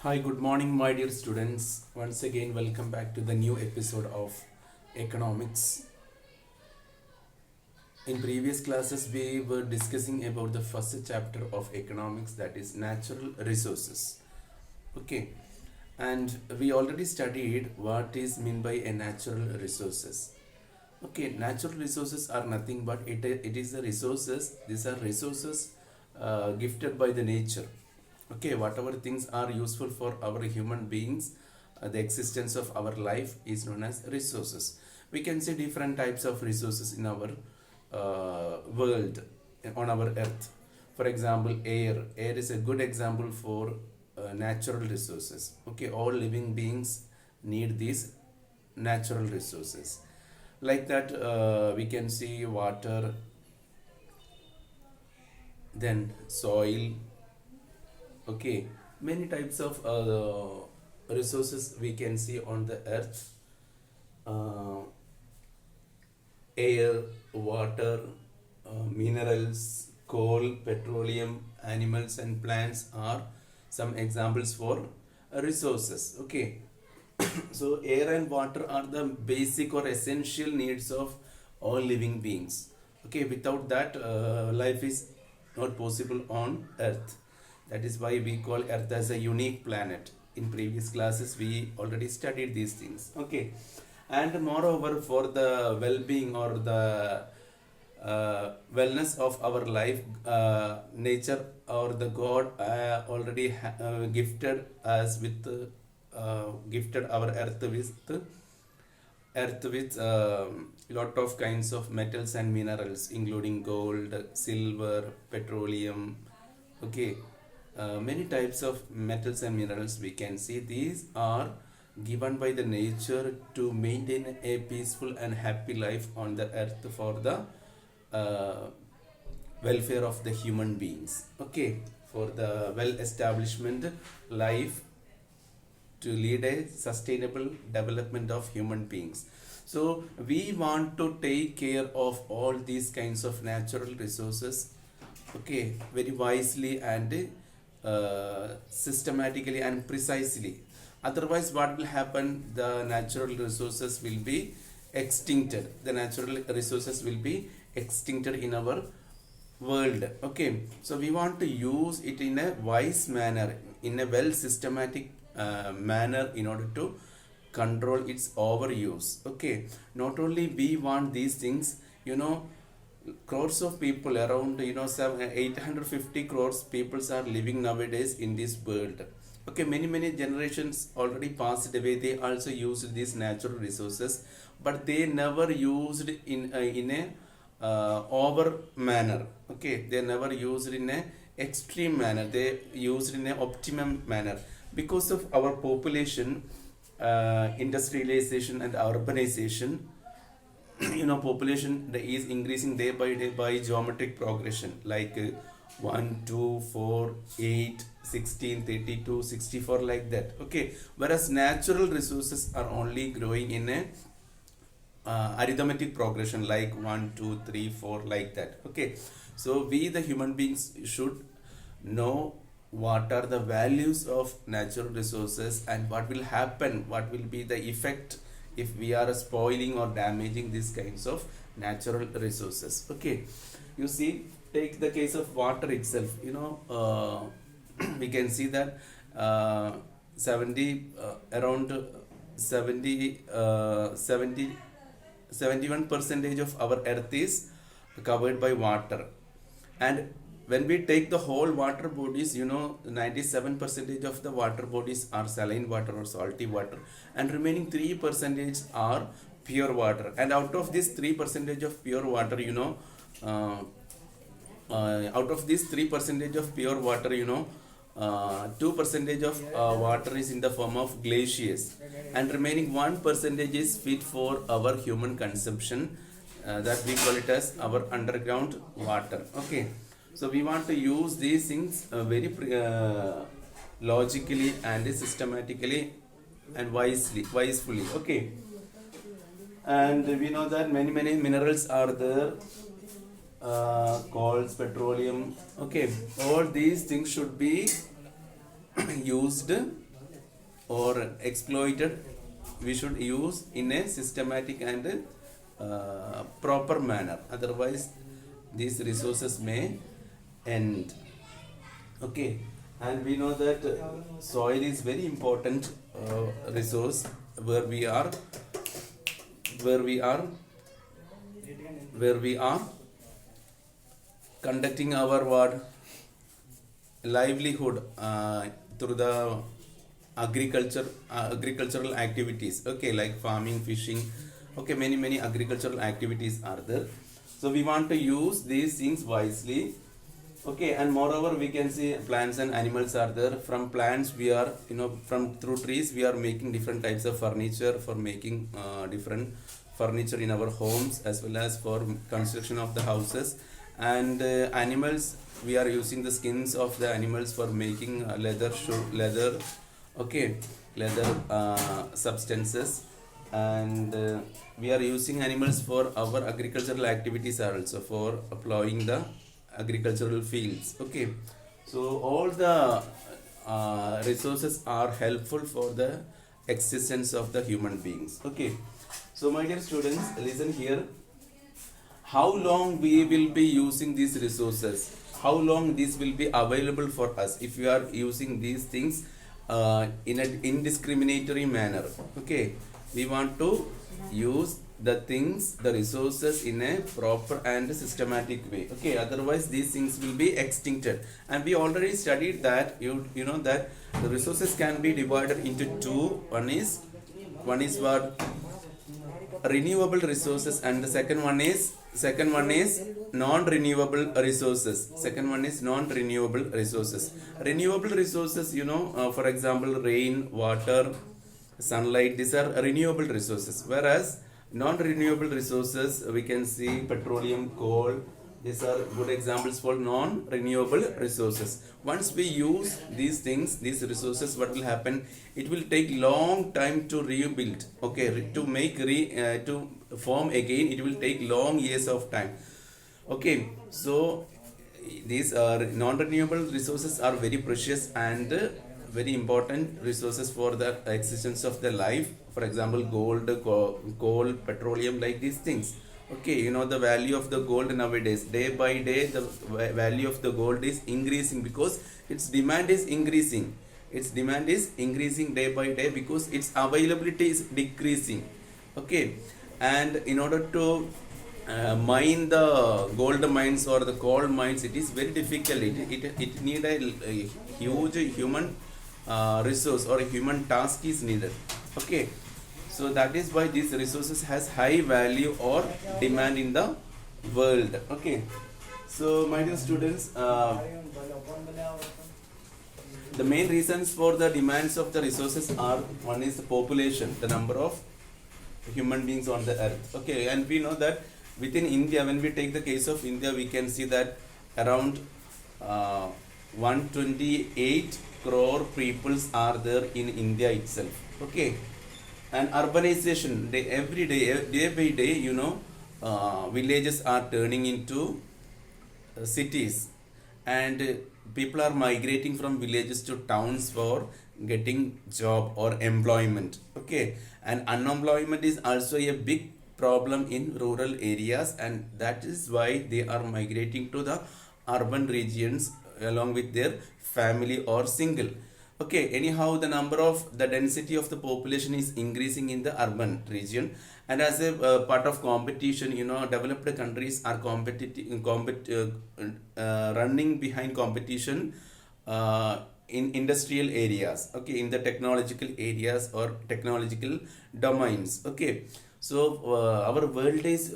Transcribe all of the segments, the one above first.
Hi, good morning, my dear students. Once again, welcome back to the new episode of Economics. In previous classes, we were discussing about the first chapter of economics, that is natural resources. Okay, and we already studied what is meant by a natural resources. Okay, natural resources are nothing but it is the resources. These are resources gifted by the nature. Okay, whatever things are useful for our human beings, the existence of our life is known as resources. We can see different types of resources in our world, on our earth. For example, air is a good example for natural resources. Okay, all living beings need these natural resources. Like that, we can see water, then soil. Okay, many types of resources we can see on the earth. uh, Air, water, minerals, coal, petroleum, animals and plants are some examples for resources. Okay, so air and water are the basic or essential needs of all living beings. Okay, without that, life is not possible on earth. That is why we call earth as a unique planet. In previous classes we already studied these things. Okay, and moreover, for the well-being or the wellness of our life, nature or the god already gifted us with gifted our earth with lot of kinds of metals and minerals, including gold, silver, petroleum. Okay, many types of metals and minerals we can see. These are given by the nature to maintain a peaceful and happy life on the earth for the uh, welfare of the human beings. Okay, for the well establishment life, to lead a sustainable development of human beings. So we want to take care of all these kinds of natural resources, okay, very wisely and systematically and precisely. Otherwise, what will happen? The natural resources will be extincted. The natural resources will be extincted in our world. Okay, so we want to use it in a wise manner, in a well systematic manner, in order to control its overuse. Okay, not only we want these things, crores of people around, 850 crores people are living nowadays in this world. Okay, many generations already passed away, they also used these natural resources, but they never used in a over manner. Okay, they never used in a extreme manner, they used in a optimum manner. Because of our population, industrialization and urbanization, population is increasing day by day by geometric progression, like 1 2 4 8 16 32 64, like that. Okay, whereas natural resources are only growing in a arithmetic progression, like 1 2 3 4, like that. Okay, so we the human beings should know what are the values of natural resources and what will happen, what will be the effect if we are spoiling or damaging these kinds of natural resources. Okay, you see, take the case of water itself. We can see that 70 around 71 percentage of our earth is covered by water. And when we take the whole water bodies, 97 percentage of the water bodies are saline water or salty water, and remaining 3 percentage are pure water. And out of this 3 percentage of pure water, uh, out of this 3 percentage of pure water, 2 percentage of water is in the form of glaciers, and remaining 1 percentage is fit for our human consumption, that we call it as our underground water. Okay, so we want to use these things very logically and systematically and wisely. Okay, and we know that many minerals are there, coals, petroleum. Okay, all these things should be used or exploited, we should use in a systematic and proper manner. Otherwise, these resources may end. Okay, and we know that soil is very important resource where we are where we are where we are conducting our what livelihood through the agricultural activities, okay, like farming, fishing, okay, many agricultural activities are there. So we want to use these things wisely. Okay, and moreover we can see plants and animals are there. From plants we are, from through trees we are making different types of furniture, for making different furniture in our homes, as well as for construction of the houses. And animals, we are using the skins of the animals for making leather, okay, leather substances. And we are using animals for our agricultural activities, are also for plowing the agricultural fields. Okay, so all the resources are helpful for the existence of the human beings. Okay, so my dear students, listen here. How long we will be using these resources, how long this will be available for us if we are using these things in an indiscriminatory manner. Okay, we want to use the things, the resources in a proper and systematic way. Okay, otherwise these things will be extincted. And we already studied that you know that the resources can be divided into two. One is what, renewable resources, and the second one is non-renewable resources. Renewable resources, for example, rain, water, sunlight, these are renewable resources. Whereas non-renewable resources, we can see petroleum, coal, these are good examples for non-renewable resources. Once we use these things, these resources, what will happen? It will take long time to rebuild. Okay, to form again, it will take long years of time. Okay, so these non-renewable resources are very precious and very important resources for the existence of the life. For example, gold, coal, petroleum, like these things. Okay, the value of the gold nowadays, day by day the value of the gold is increasing, because its demand is increasing. Day by day, because its availability is decreasing. Okay, and in order to mine the gold mines or the coal mines, it is very difficult. It need a huge human resource, or a human task is needed. Okay, so that is why these resources has high value or demand in the world. Okay, so my dear students, the main reasons for the demands of the resources are, one is the population, the number of human beings on the earth. Okay, and we know that within India, when we take the case of India, we can see that around 128 crore peoples are there in India itself. Okay, and urbanization, day by day, villages are turning into cities, and people are migrating from villages to towns for getting job or employment. Okay, and unemployment is also a big problem in rural areas, and that is why they are migrating to the urban regions along with their family or single. Okay, anyhow, the density of the population is increasing in the urban region, and as a part of competition, developed countries are running behind competition in industrial areas. Okay, in the technological areas or technological domains. Okay, so our world is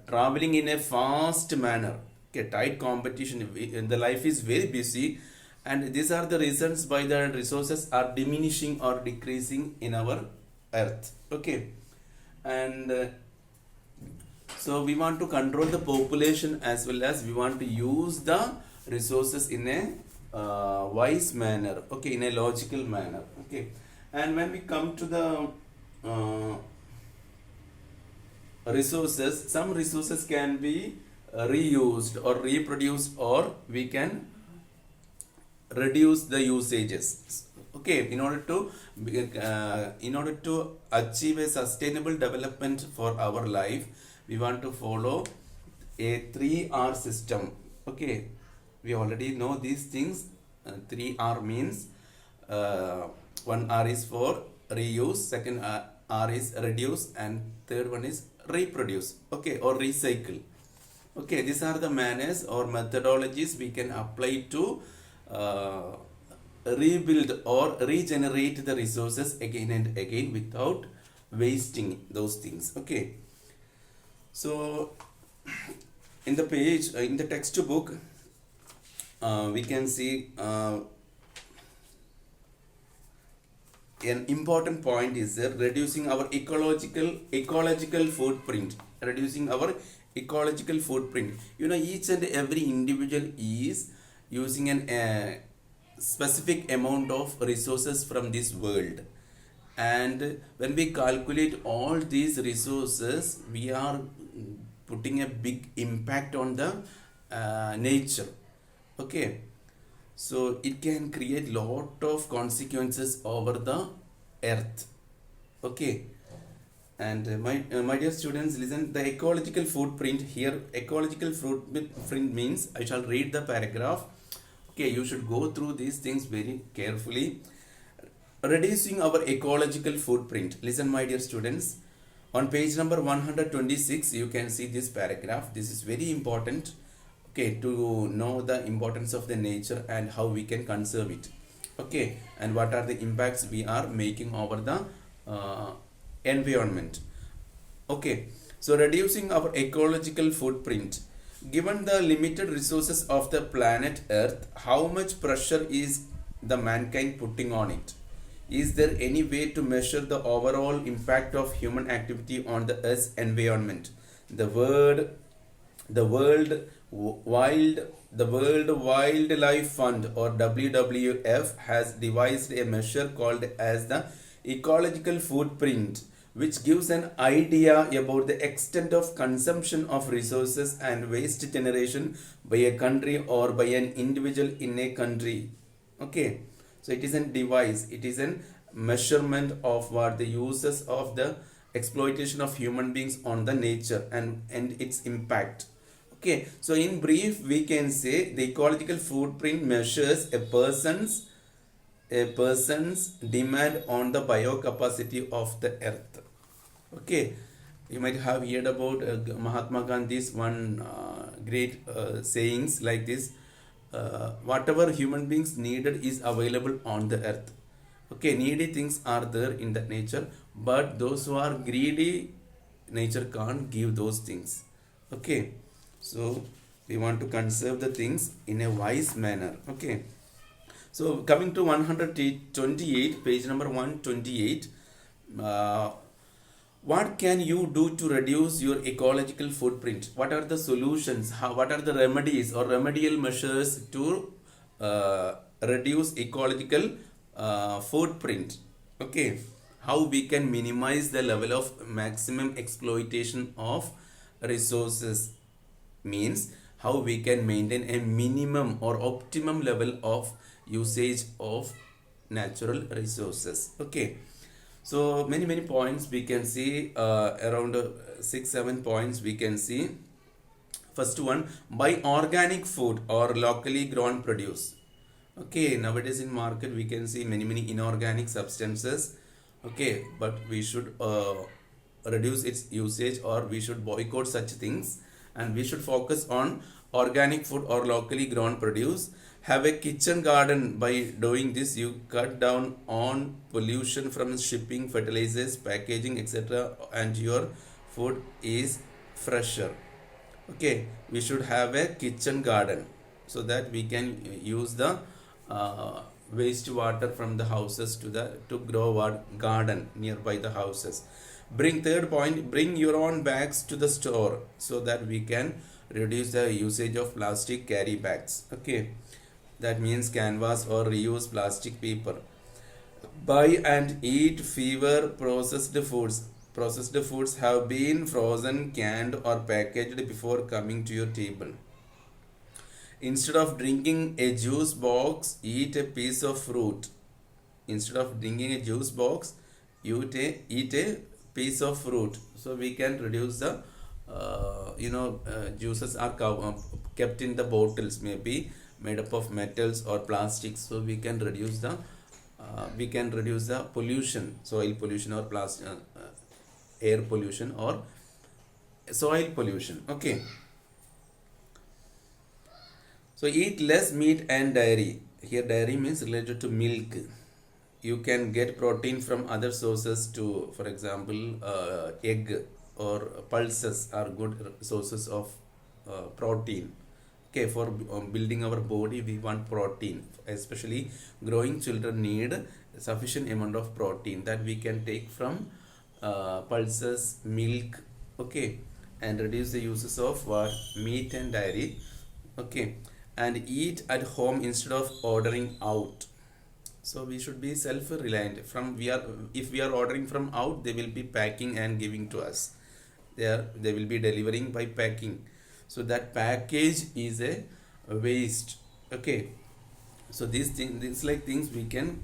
traveling in a fast manner. Okay, tight competition. The life is very busy, and these are the reasons why the resources are diminishing or decreasing in our earth. Okay, and so we want to control the population, as well as we want to use the resources in a wise manner. Okay, in a logical manner. Okay, and when we come to the resources, some resources can be reused or reproduced, or we can reduce the usages. Okay, in order to achieve a sustainable development for our life, we want to follow a 3R system. Okay, we already know these things. 3R means one R is for reuse, second R is reduce, and third one is reproduce. Okay, or recycle. Okay, these are the manners or methodologies we can apply to uh, rebuild or regenerate the resources again and again without wasting those things. Okay, so in the page, in the textbook, we can see an important point is reducing our ecological footprint. Reducing our ecological footprint. You know, each and every individual is using an specific amount of resources from this world, and when we calculate all these resources, we are putting a big impact on the nature. Okay, so it can create lot of consequences over the earth. Okay, and my dear students, listen, the ecological footprint here. Ecological footprint means, I shall read the paragraph. Okay, you should go through these things very carefully. Reducing our ecological footprint. Listen, my dear students, on page number 126 you can see this paragraph. This is very important, okay, to know the importance of the nature and how we can conserve it. Okay, and what are the impacts we are making over the environment. Okay, so reducing our ecological footprint. Given the limited resources of the planet Earth, how much pressure is the mankind putting on it? Is there any way to measure the overall impact of human activity on the Earth's environment? The World Wildlife Fund, or WWF, has devised a measure called as the ecological footprint, which gives an idea about the extent of consumption of resources and waste generation by a country or by an individual in a country. Okay, so it is a device, it is a measurement of what the uses of the exploitation of human beings on the nature and its impact. Okay, so in brief we can say the ecological footprint measures a person's demand on the biocapacity of the earth. Okay, you might have heard about Mahatma Gandhi's one great sayings like this: whatever human beings needed is available on the earth. Okay, needy things are there in the nature, but those who are greedy, nature can't give those things. Okay, so we want to conserve the things in a wise manner. Okay, so coming to 128, page number 128, what can you do to reduce your ecological footprint? What are the solutions? What are the remedies or remedial measures to reduce ecological footprint? Okay, how we can minimize the level of maximum exploitation of resources means how we can maintain a minimum or optimum level of usage of natural resources. Okay, so many points we can see, around 6-7 points we can see. First one, buy organic food or locally grown produce. Okay, nowadays in market we can see many inorganic substances. Okay, but we should reduce its usage, or we should boycott such things, and we should focus on organic food or locally grown produce. Have a kitchen garden. By doing this, you cut down on pollution from shipping, fertilizers, packaging, etc., and your food is fresher. Okay, we should have a kitchen garden so that we can use the wastewater from the houses to grow our garden nearby the houses. Third point, bring your own bags to the store so that we can reduce the usage of plastic carry bags. Okay, that means canvas or reuse plastic paper. Buy and eat fewer processed foods. Processed foods have been frozen, canned, or packaged before coming to your table. Instead of drinking a juice box, eat a piece of fruit. instead of drinking a juice box, you eat a piece of fruit. So we can reduce the juices are kept in the bottles, maybe made up of metals or plastics. So we can reduce the pollution, soil pollution or plastic, air pollution or soil pollution. Okay. So eat less meat and dairy. Here dairy means related to milk. You can get protein from other sources too. For example, egg or pulses are good sources of protein. Okay, for building our body, we want protein. Especially growing children need sufficient amount of protein that we can take from pulses, milk. Okay, and reduce the uses of what meat and dairy. Okay, and eat at home instead of ordering out. So we should be self reliant. From we are If we are ordering from out, they will be packing and giving to us. They will be delivering by packing. So that package is a waste. Okay. So these like things we can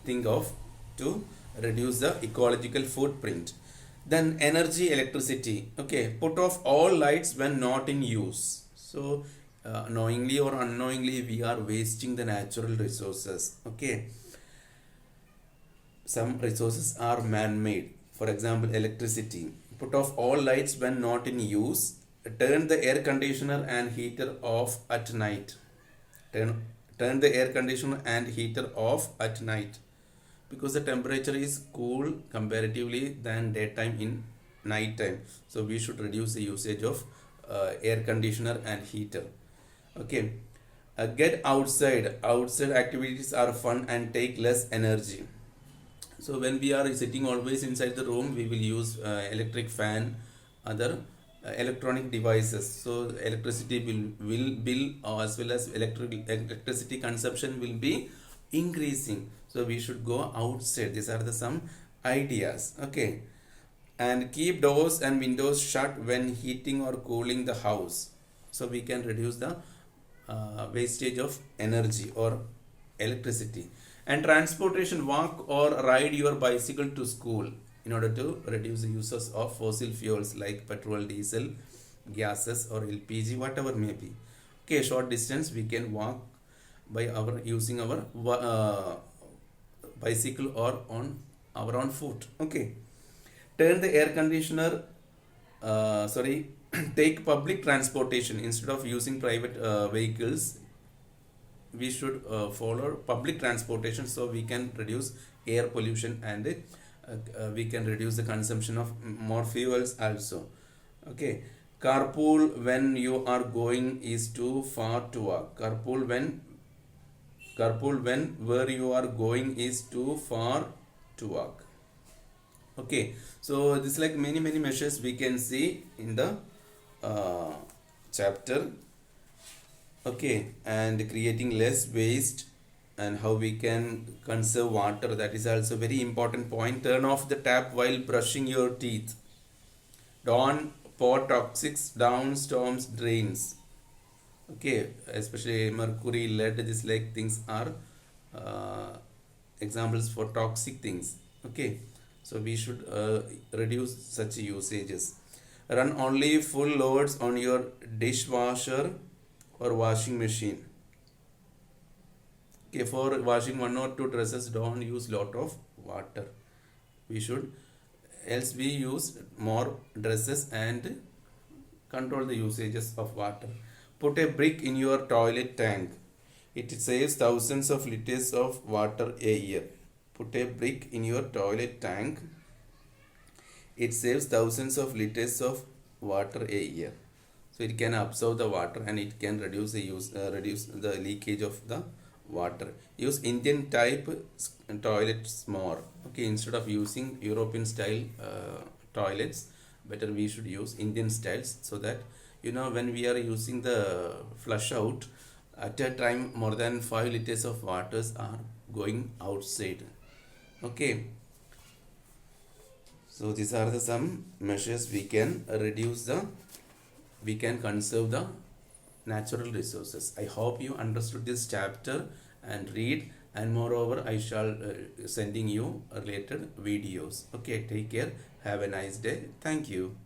think of to reduce the ecological footprint. Then energy, electricity. Okay, put off all lights when not in use. So knowingly or unknowingly we are wasting the natural resources. Okay, some resources are man-made. For example, electricity. Put off all lights when not in use. Turn the air conditioner and heater off at night. Turn the air conditioner and heater off at night, because the temperature is cool comparatively than daytime in night time. So we should reduce the usage of air conditioner and heater. Okay, get outside activities are fun and take less energy. So when we are sitting always inside the room, we will use electric fan, other electronic devices. So electricity will bill as well as electricity consumption will be increasing. So we should go outside. These are the some ideas. Okay, and keep doors and windows shut when heating or cooling the house. So we can reduce the wastage of energy or electricity. And transportation, walk or ride your bicycle to school in order to reduce the uses of fossil fuels like petrol, diesel, gases or LPG, whatever may be. Okay, short distance we can walk by our using our bicycle or on our own foot. Okay, turn the air conditioner take public transportation instead of using private vehicles. We should follow public transportation, so we can reduce air pollution and we can reduce the consumption of more fuels also. Okay, carpool when you are going is too far to walk. Carpool when where you are going is too far to walk. Okay, so this like many measures we can see in the chapter. Okay, and creating less waste and how we can conserve water, that is also very important point. Turn off the tap while brushing your teeth. Don't pour toxics down storms drains. Okay, especially mercury, lead, this like things are examples for toxic things. Okay, so we should reduce such usages. Run only full loads on your dishwasher or washing machine. Okay, for washing one or two dresses, don't use lot of water. We should, else we use more dresses and control the usages of water. Put a brick in your toilet tank. It saves thousands of liters of water a year. Put a brick in your toilet tank. It saves thousands of liters of water a year. So it can absorb the water and it can reduce the leakage of the water. Use Indian type toilets more. Okay, instead of using European style toilets, better we should use Indian styles, so that when we are using the flush out, at a time more than 5 liters of waters are going outside. Okay, so these are the some measures we can conserve the natural resources. I hope you understood this chapter and read and moreover I shall sending you related videos. Okay, take care, have a nice day, thank you.